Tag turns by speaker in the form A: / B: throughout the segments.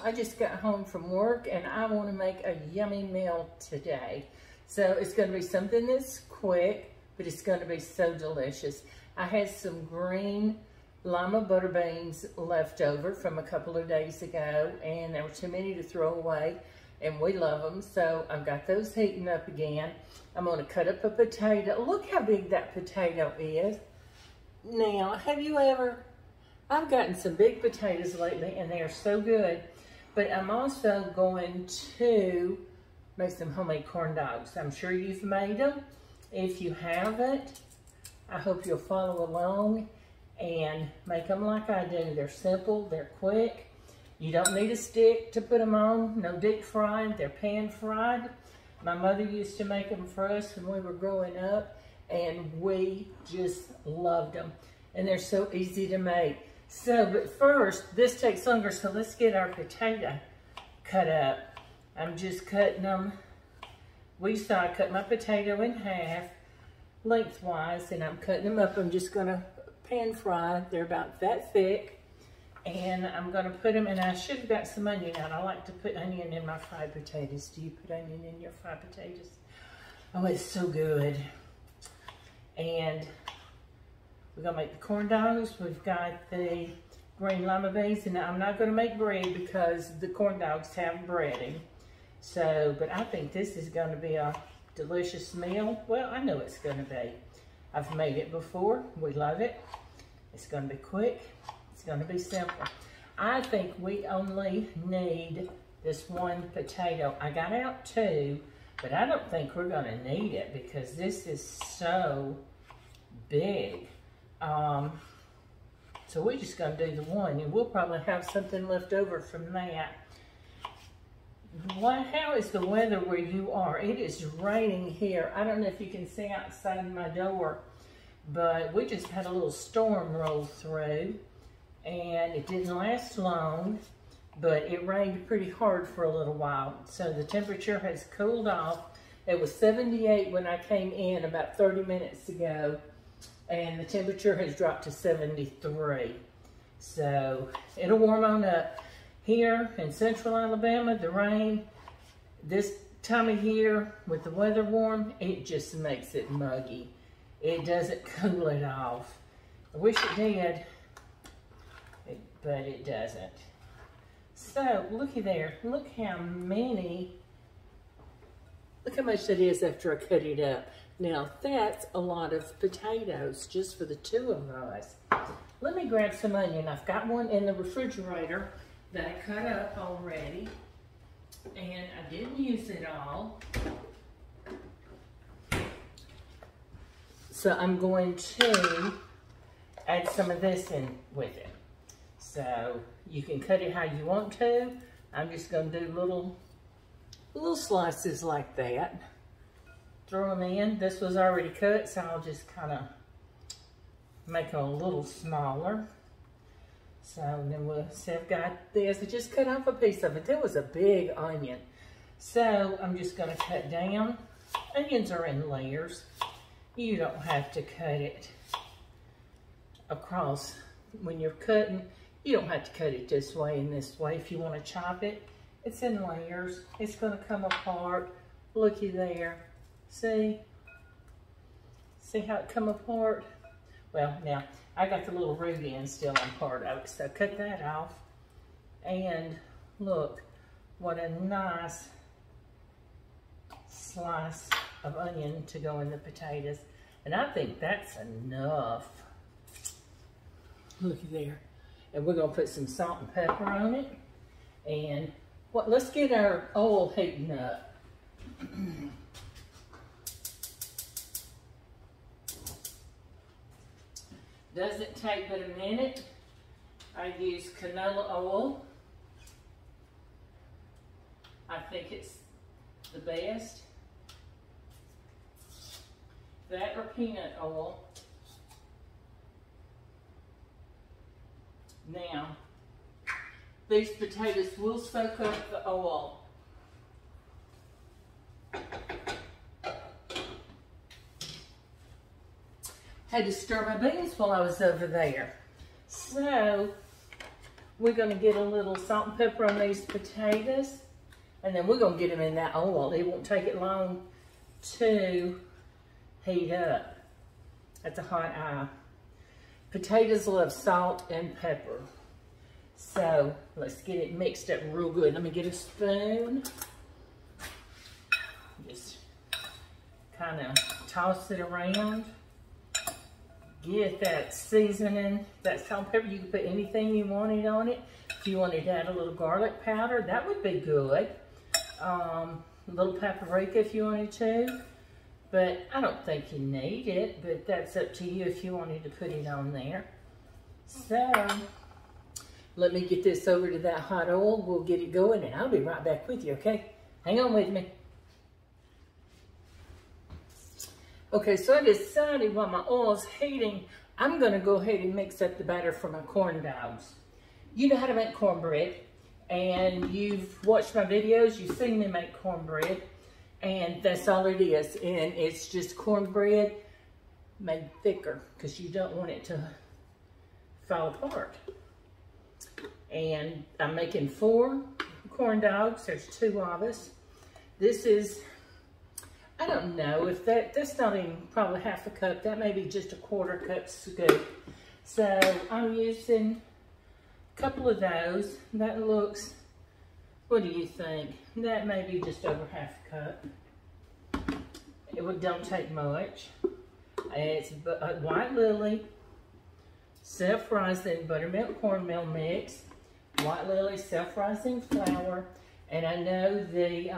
A: I just got home from work and I want to make a yummy meal today. So it's going to be something that's quick, but it's going to be so delicious. I had some green lima butter beans left over from a couple of days ago, and there were too many to throw away, and we love them. So I've got those heating up again. I'm going to cut up a potato. Look how big that potato is. Now, I've gotten some big potatoes lately, and they are so good. But I'm also going to make some homemade corn dogs. I'm sure you've made them. If you haven't, I hope you'll follow along and make them like I do. They're simple, they're quick. You don't need a stick to put them on. No deep fried, they're pan fried. My mother used to make them for us when we were growing up, and we just loved them. And they're so easy to make. So, but first, this takes longer, so let's get our potato cut up. I'm just cutting them. I cut my potato in half, lengthwise, and I'm cutting them up. I'm just gonna pan fry. They're about that thick. And I'm gonna put them, and I should have got some onion out. I like to put onion in my fried potatoes. Do you put onion in your fried potatoes? Oh, it's so good. And we're gonna make the corn dogs. We've got the green lima beans, and I'm not gonna make bread because the corn dogs have breading. So, but I think this is gonna be a delicious meal. Well, I know it's gonna be. I've made it before. We love it. It's gonna be quick. It's gonna be simple. I think we only need this one potato. I got out two, but I don't think we're gonna need it because this is so big. So we're just gonna do the one, and we'll probably have something left over from that. How is the weather where you are? It is raining here. I don't know if you can see outside my door, but we just had a little storm roll through, and it didn't last long, but it rained pretty hard for a little while. So the temperature has cooled off. It was 78 when I came in about 30 minutes ago, and the temperature has dropped to 73. So it'll warm on up. Here in central Alabama, the rain, this time of year with the weather warm, it just makes it muggy. It doesn't cool it off. I wish it did, but it doesn't. So looky there, look how much that is after I cut it up. Now that's a lot of potatoes just for the two of us. Let me grab some onion. I've got one in the refrigerator that I cut up already, and I didn't use it all. So I'm going to add some of this in with it. So you can cut it how you want to. I'm just gonna do little slices like that. Throw them in. This was already cut, so I'll just kind of make them a little smaller. So then we'll see, I've got this. I just cut off a piece of it. There was a big onion. So I'm just gonna cut down. Onions are in layers. You don't have to cut it across. When you're cutting, you don't have to cut it this way and this way. If you wanna chop it, it's in layers. It's gonna come apart. Looky there. See how it come apart? Well, now, I got the little root end still on part of it, so cut that off. And look, what a nice slice of onion to go in the potatoes. And I think that's enough. Looky there. And we're gonna put some salt and pepper on it. And let's get our oil heating up. Doesn't take but a minute. I use canola oil. I think it's the best. That or peanut oil. Now, these potatoes will soak up the oil. Had to stir my beans while I was over there. So we're gonna get a little salt and pepper on these potatoes, and then we're gonna get them in that oil. It won't take it long to heat up. That's a hot eye. Potatoes love salt and pepper. So let's get it mixed up real good. Let me get a spoon. Just kind of toss it around. Get that seasoning, that salt and pepper. You can put anything you wanted on it. If you wanted to add a little garlic powder, that would be good. A little paprika if you wanted to. But I don't think you need it, but that's up to you if you wanted to put it on there. So, let me get this over to that hot oil. We'll get it going, and I'll be right back with you, okay? Hang on with me. Okay, so I decided while my oil's heating, I'm gonna go ahead and mix up the batter for my corn dogs. You know how to make cornbread, and you've watched my videos, you've seen me make cornbread, and that's all it is. And it's just cornbread made thicker, because you don't want it to fall apart. And I'm making 4 corn dogs. There's 2 of us. This is, I don't know if that's not even probably half a cup. That may be just a 1/4 cup scoop. So I'm using a couple of those. That looks, what do you think? That may be just over half a cup. It don't take much. It's a White Lily, self-rising buttermilk cornmeal mix, White Lily self-rising flour, and I know the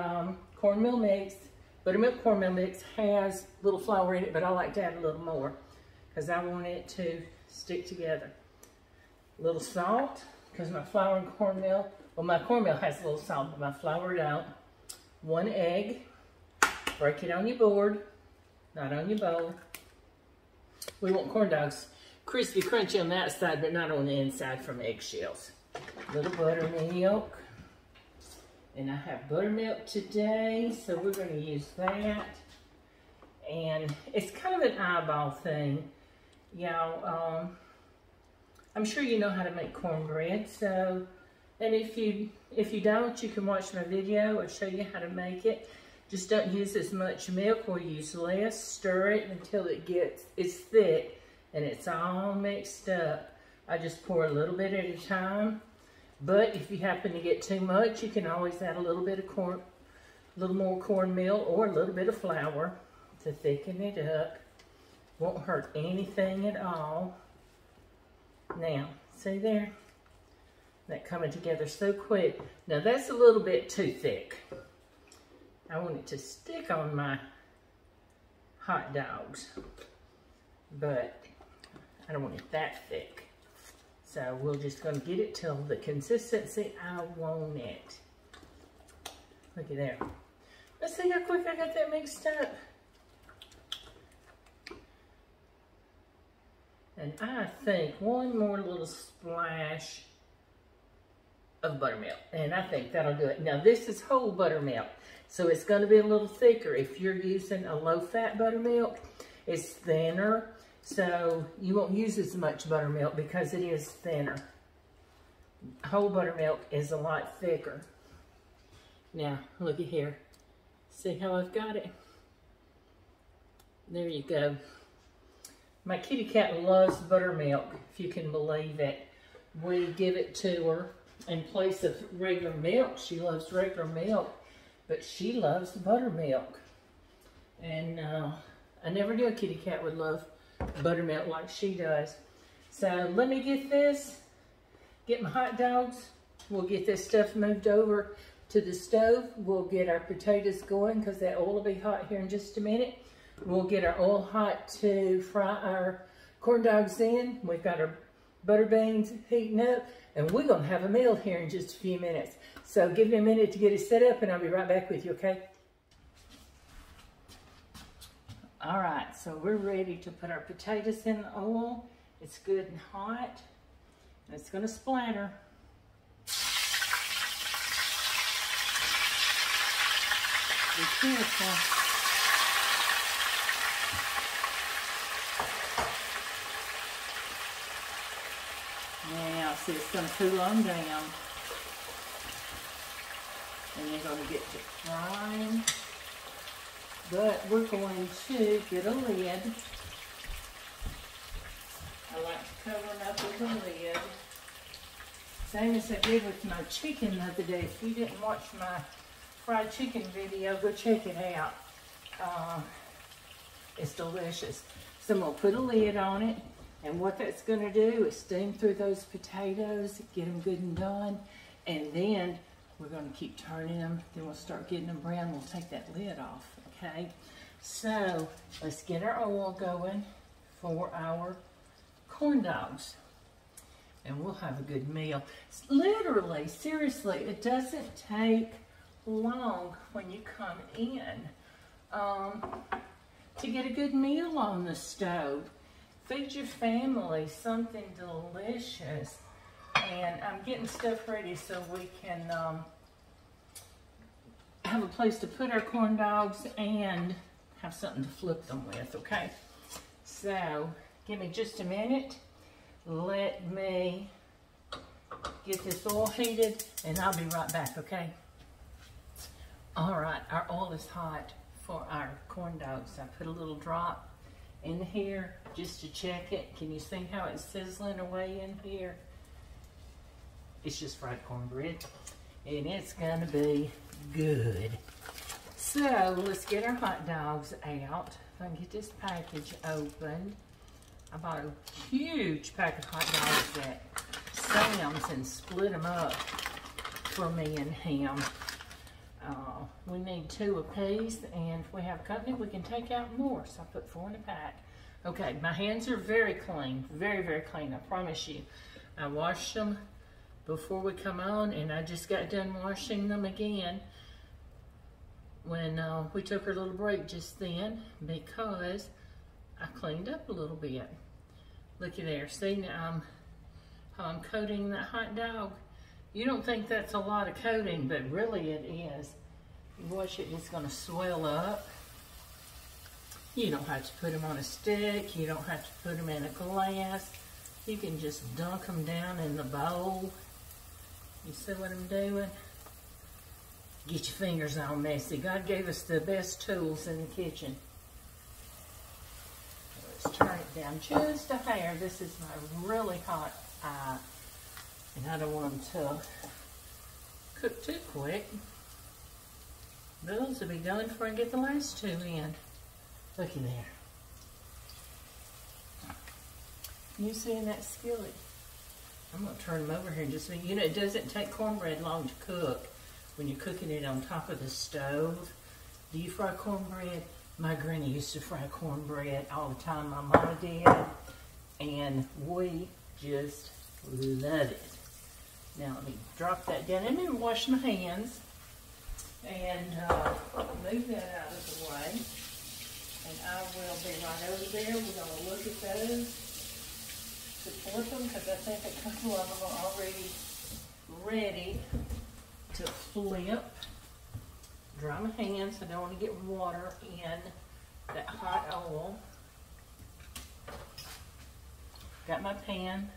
A: cornmeal mix, buttermilk cornmeal mix has a little flour in it, but I like to add a little more because I want it to stick together. A little salt, because my flour and cornmeal, well, my cornmeal has a little salt, but my flour don't. 1 egg, break it on your board, not on your bowl. We want corn dogs crispy, crunchy on the outside, but not on the inside from eggshells. A little buttermilk. And I have buttermilk today, so we're going to use that. And it's kind of an eyeball thing. Y'all, I'm sure you know how to make cornbread, so, and if you don't, you can watch my video. I'll show you how to make it. Just don't use as much milk, or use less. Stir it until it's thick and it's all mixed up. I just pour a little bit at a time. But if you happen to get too much, you can always add a little bit of corn, a little more cornmeal, or a little bit of flour to thicken it up. Won't hurt anything at all. Now, see there? That coming together so quick. Now that's a little bit too thick. I want it to stick on my hot dogs, but I don't want it that thick. So we're just going to get it till the consistency I want it. Look at there. Let's see how quick I got that mixed up. And I think 1 more little splash of buttermilk, and I think that'll do it. Now this is whole buttermilk, so it's going to be a little thicker. If you're using a low-fat buttermilk, it's thinner, so you won't use as much buttermilk because it is thinner. Whole buttermilk is a lot thicker. Now look at here. See how I've got it? There you go. My kitty cat loves buttermilk, if you can believe it. We give it to her in place of regular milk. She loves regular milk, but she loves buttermilk. And I never knew a kitty cat would love buttermilk like she does. So let me get this, get my hot dogs. We'll get this stuff moved over to the stove. We'll get our potatoes going because that oil will be hot here in just a minute. We'll get our oil hot to fry our corn dogs in. We've got our butter beans heating up, and we're going to have a meal here in just a few minutes. So give me a minute to get it set up, and I'll be right back with you, okay? All right, so we're ready to put our potatoes in the oil. It's good and hot. It's going to splatter. Be careful. Now, See, it's going to cool on down. And they're going to get to frying. But we're going to get a lid. I like to cover them up with a lid. Same as I did with my chicken the other day. If you didn't watch my fried chicken video, go check it out. It's delicious. So I'm going to put a lid on it. And what that's going to do is steam through those potatoes, get them good and done. And then we're going to keep turning them. Then we'll start getting them brown. We'll take that lid off, okay? So let's get our oil going for our corn dogs. And we'll have a good meal. Literally, seriously, it doesn't take long when you come in to get a good meal on the stove. Feed your family something delicious. And I'm getting stuff ready so we can have a place to put our corn dogs and have something to flip them with, okay? So, give me just a minute. Let me get this oil heated and I'll be right back, okay? All right, our oil is hot for our corn dogs. I put a little drop in here just to check it. Can you see how it's sizzling away in here? It's just fried cornbread and it's gonna be good. So let's get our hot dogs out. If I can get this package opened. I bought a huge pack of hot dogs at Sam's and split them up for me and him. We need 2 apiece, and if we have company, we can take out more. So I put 4 in a pack. Okay, my hands are very clean, very, very clean, I promise you. I washed them before we come on, and I just got done washing them again when we took our little break just then, because I cleaned up a little bit. Looky there, see now how I'm coating that hot dog? You don't think that's a lot of coating, but really it is. You watch it, it's gonna swell up. You don't have to put them on a stick. You don't have to put them in a glass. You can just dunk them down in the bowl. You see what I'm doing? Get your fingers all messy. God gave us the best tools in the kitchen. Let's turn it down just a hair. This is my really hot eye. And I don't want them to cook too quick. Those will be done before I get the last 2 in. Looky there. Can you see in that skillet? I'm going to turn them over here and just, you know, it doesn't take cornbread long to cook when you're cooking it on top of the stove. Do you fry cornbread? My granny used to fry cornbread all the time. My mama did. And we just love it. Now let me drop that down and then wash my hands and move that out of the way. And I will be right over there. We're going to look at those to flip them because I think a couple of them are already ready to flip. Dry my hands. I don't want to get water in that hot oil. Got my pan.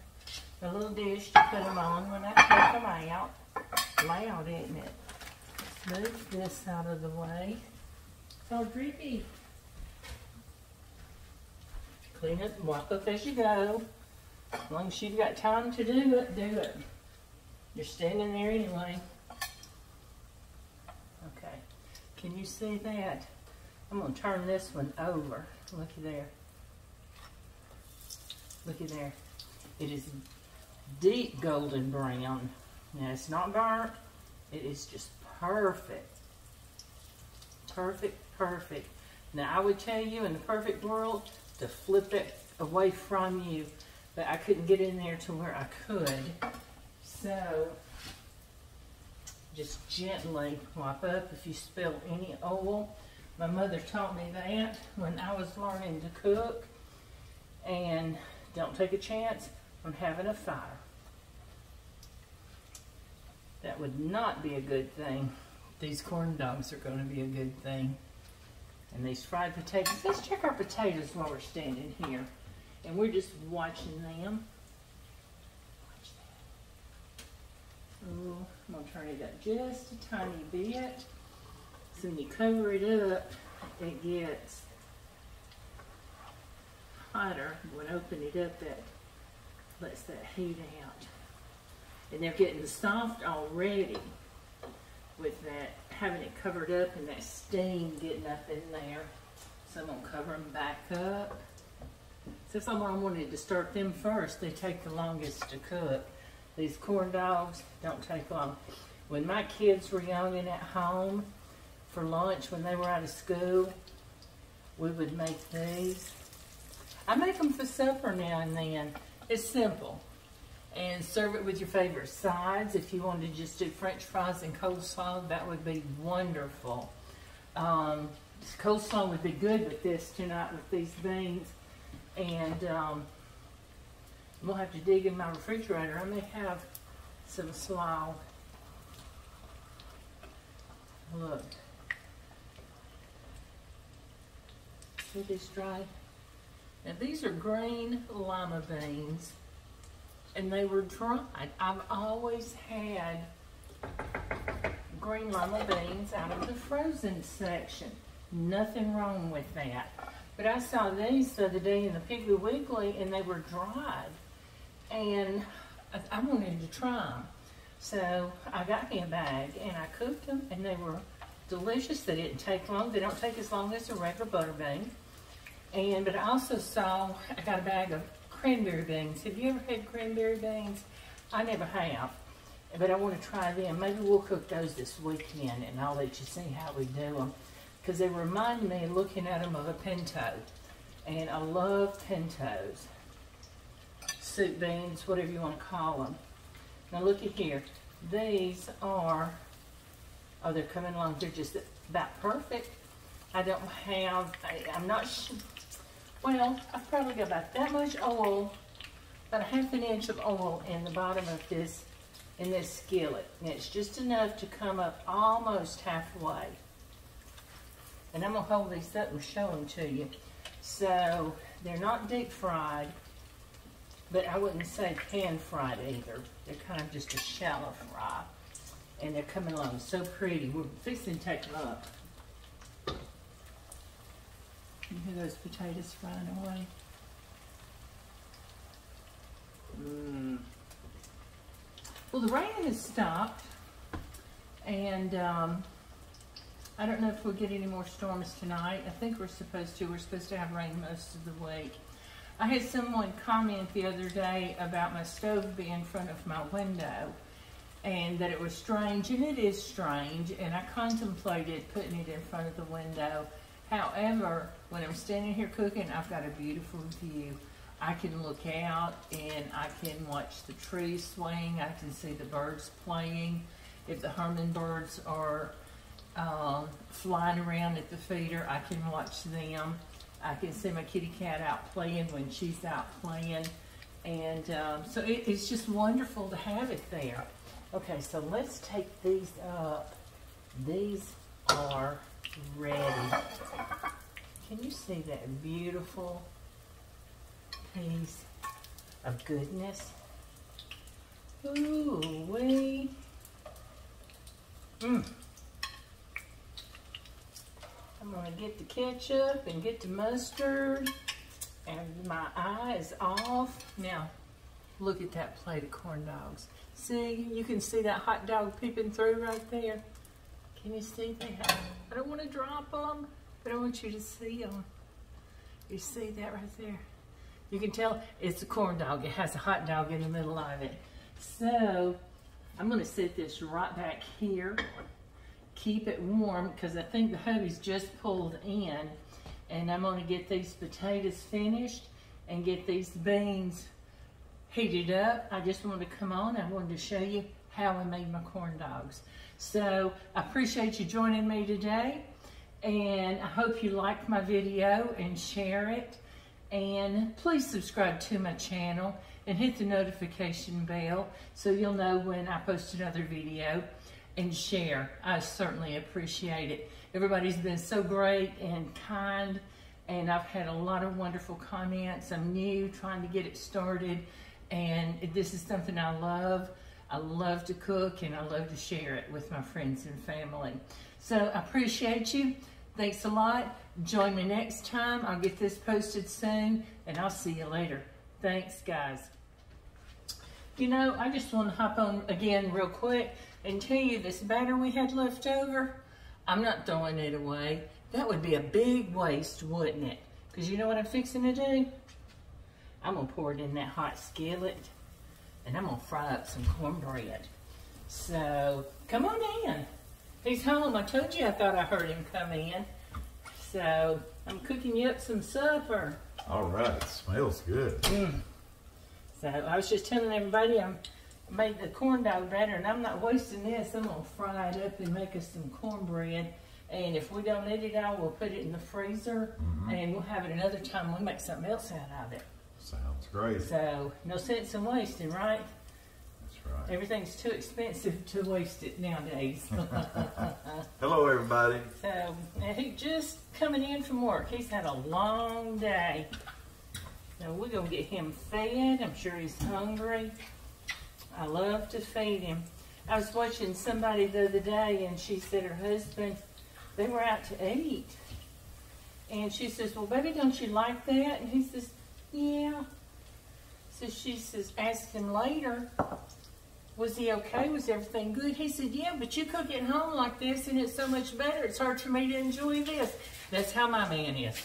A: A little dish to put them on when I take them out. Loud, isn't it? Let's move this out of the way. It's all drippy. Clean it, wipe up as you go. As long as you've got time to do it, do it. You're standing there anyway. Okay, can you see that? I'm going to turn this one over. Looky there. Looky there. It is deep golden brown. Now it's not burnt. It is just perfect. Perfect, perfect. Now I would tell you in the perfect world to flip it away from you, but I couldn't get in there to where I could. So just gently wipe up if you spill any oil. My mother taught me that when I was learning to cook. And don't take a chance on having a fire. That would not be a good thing. These corn dogs are going to be a good thing. And these fried potatoes. Let's check our potatoes while we're standing here. And we're just watching them. Watch that. Ooh, I'm gonna turn it up just a tiny bit. So when you cover it up, it gets hotter. When I open it up, that lets that heat out. And they're getting soft already with that, having it covered up and that steam getting up in there. So I'm gonna cover them back up. So if I wanted to start them first, they take the longest to cook. These corn dogs don't take long. When my kids were young and at home for lunch, when they were out of school, we would make these. I make them for supper now and then. It's simple. And serve it with your favorite sides. If you wanted to just do French fries and coleslaw, that would be wonderful. Coleslaw would be good with this tonight with these beans. And we'll have to dig in my refrigerator. I may have some slaw. Look. See this dry? Now these are green lima beans. And they were dried. I've always had green lima beans out of the frozen section. Nothing wrong with that. But I saw these the other day in the Piggly Wiggly and they were dried. And I wanted to try them. So I got me a bag and I cooked them and they were delicious. They didn't take long. They don't take as long as a regular butter bean. But I also saw, I got a bag of cranberry beans. Have you ever had cranberry beans? I never have, but I want to try them. Maybe we'll cook those this weekend and I'll let you see how we do them. Because they remind me, looking at them, of a pinto. And I love pintos. Soup beans, whatever you want to call them. Now look at here. These are, oh, they're coming along. They're just about perfect. I don't have, I'm not sure. Well, I've probably got about that much oil, about a ½ inch of oil in the bottom of this, in this skillet. And it's just enough to come up almost halfway. And I'm gonna hold these up and show them to you. So, they're not deep fried, but I wouldn't say pan fried either. They're kind of just a shallow fry. And they're coming along so pretty. We're fixing to take them up. You hear those potatoes frying away? Well, the rain has stopped, and I don't know if we'll get any more storms tonight. I think we're supposed to. We're supposed to have rain most of the week. I had someone comment the other day about my stove being in front of my window, and that it was strange, and it is strange, and I contemplated putting it in front of the window. However, when I'm standing here cooking, I've got a beautiful view. I can look out and I can watch the trees swaying. I can see the birds playing. If the hummingbirds are flying around at the feeder, I can watch them. I can see my kitty cat out playing when she's out playing. And so it's just wonderful to have it there. Okay, so let's take these up. These are ready. Can you see that beautiful piece of goodness? Ooh-wee. I'm gonna get the ketchup and get the mustard, and my eye is off. Now, look at that plate of corn dogs. See, you can see that hot dog peeping through right there. Can you see that? I don't want to drop them, but I want you to see them. You see that right there? You can tell it's a corn dog. It has a hot dog in the middle of it. So, I'm going to set this right back here. Keep it warm, because I think the hubby's just pulled in. And I'm going to get these potatoes finished and get these beans heated up. I just wanted to come on. I wanted to show you how I made my corn dogs. So I appreciate you joining me today, and I hope you liked my video and share it. And please subscribe to my channel and hit the notification bell so you'll know when I post another video, and share. I certainly appreciate it. Everybody's been so great and kind, and I've had a lot of wonderful comments. I'm new, trying to get it started, and this is something I love. I love to cook and I love to share it with my friends and family. So I appreciate you. Thanks a lot. Join me next time. I'll get this posted soon and I'll see you later. Thanks, guys. You know, I just want to hop on again real quick and tell you this batter we had left over, I'm not throwing it away. That would be a big waste, wouldn't it? Because you know what I'm fixing to do? I'm going to pour it in that hot skillet and I'm going to fry up some cornbread. So, come on in. He's home. I told you I thought I heard him come in. So, I'm cooking you up some supper.
B: All right, it smells good.
A: So, I was just telling everybody I made the corn dog batter and I'm not wasting this. I'm going to fry it up and make us some cornbread. And if we don't eat it all, we'll put it in the freezer and we'll have it another time. We'll make something else out of it.
B: Sounds great.
A: So, no sense in wasting, right?
B: That's right.
A: Everything's too expensive to waste it nowadays.
B: Hello, everybody.
A: So, now he just coming in from work. He's had a long day. So we're going to get him fed. I'm sure he's hungry. I love to feed him. I was watching somebody the other day and she said her husband, they were out to eat. And she says, well, baby, don't you like that? And he says, yeah. So she says, ask him later, was he okay? Was everything good? He said, yeah, but you cook at home like this and it's so much better. It's hard for me to enjoy this. That's how my man is.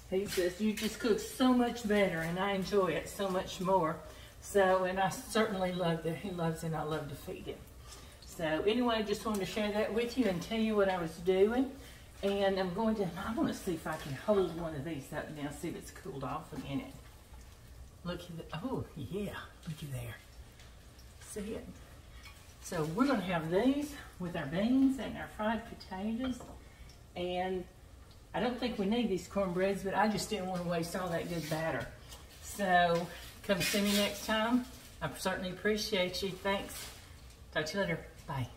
A: He says, you just cook so much better and I enjoy it so much more. So, and I certainly love that he loves it and I love to feed him. So anyway, I just wanted to share that with you and tell you what I was doing. And I want to see if I can hold one of these up now, see if it's cooled off a minute. Look at the, oh yeah, look at there. See it? So we're going to have these with our beans and our fried potatoes. And I don't think we need these cornbreads, but I just didn't want to waste all that good batter. So come see me next time. I certainly appreciate you. Thanks. Talk to you later. Bye.